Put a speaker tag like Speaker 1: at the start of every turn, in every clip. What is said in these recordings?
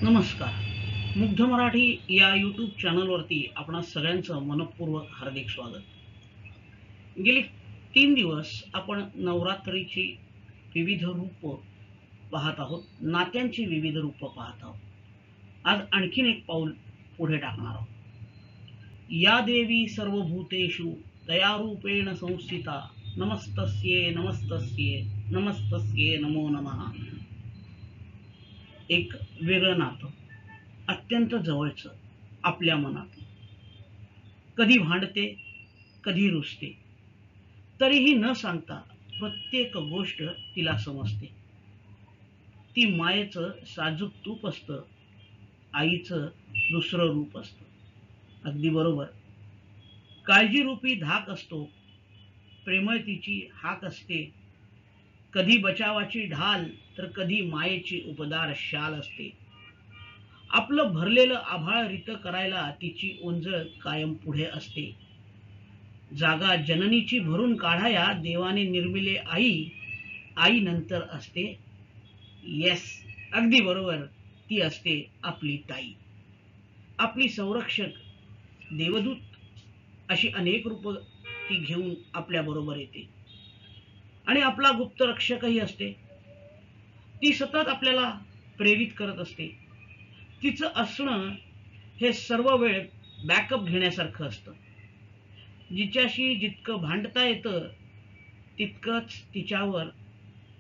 Speaker 1: नमस्कार. मुग्ध मराठी या यूट्यूब चॅनलवरती आपणा सगळ्यांचं मनपूर्वक हार्दिक स्वागत. गेली 3 दिवस आपण नवरात्रीची विविध रूप पाहत आहोत, नात्यांची विविध रूप पाहत आहोत. आज आणखीन एक पाऊल पुढे टाकणार आहोत. या देवी सर्वभूतेषु दयारूपेण संस्थिता नमस्तस्ये नमस्तस्ये नमस्तस्ये नमो नमः. एक वेगळं नातं, अत्यंत जवळचं, आपल्या मनात. कधी भांडते, कधी रुसते, तरीही न सांगता प्रत्येक गोष्ट तिला समजते. ती मायेचं साजूक तूप असतं, आईचं दुसरं रूप असतं. अगदी बरोबर. काळजीरूपी धाक असतो, प्रेमळतीची हाक असते. कधी बचावाची ढाल तर कधी मायेची उपदार शाल असते. आपलं भरलेलं आभाळ रित करायला तिची ओंजळ कायम पुढे असते. जागा जननीची भरून काढाया देवाने निर्मिले आई, आई नंतर असते. येस, अगदी बरोबर, ती असते आपली ताई. आपली संरक्षक, देवदूत अशी अनेक रूप ती घेऊन आपल्या बरोबर येते आणि आपला गुप्तरक्षकही असते. ती सतत आपल्याला प्रेरित करत असते. तिचं असणं हे सर्व वेळ बॅकअप घेण्यासारखं असतं. जिच्याशी जितकं भांडता येतं तितकंच तिच्यावर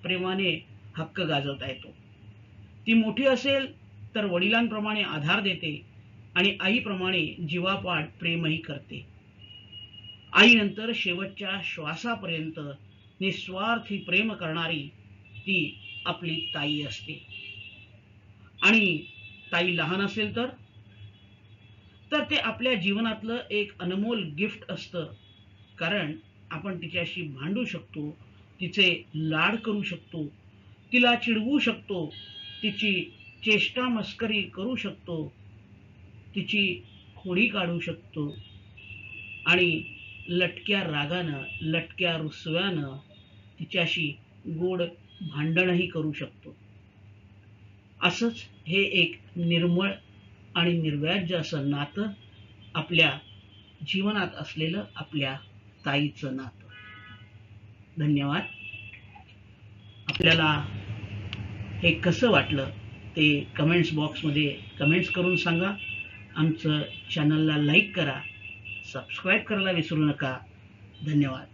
Speaker 1: प्रेमाने हक्क गाजवता येतो. ती मोठी असेल तर वडिलांप्रमाणे आधार देते आणि आईप्रमाणे जीवापाड प्रेमही करते. आईनंतर शेवटच्या श्वासापर्यंत निस्वार्थी प्रेम करणारी ती आपली ताई असते. आणि ताई लहान असेल तर ते आपल्या जीवनातलं एक अनमोल गिफ्ट असतं. कारण आपण तिच्याशी भांडू शकतो, तिचे लाड करू शकतो, तिला चिडवू शकतो, तिची चेष्टा मस्करी करू शकतो, तिची खोडी काढू शकतो आणि लटक्या रागानं, लटक्या रुसव्यानं तिच्याशी गोड भांडणही करू शकतो. असंच हे एक निर्मळ आणि निर्व्याज असं नातं, आपल्या जीवनात असलेलं आपल्या ताईचं नातं. धन्यवाद. आपल्याला हे कसं वाटलं ते कमेंट्स बॉक्समध्ये कमेंट्स करून सांगा. आमचं चॅनलला लाईक करा, सबस्क्राईब करायला विसरू नका. धन्यवाद.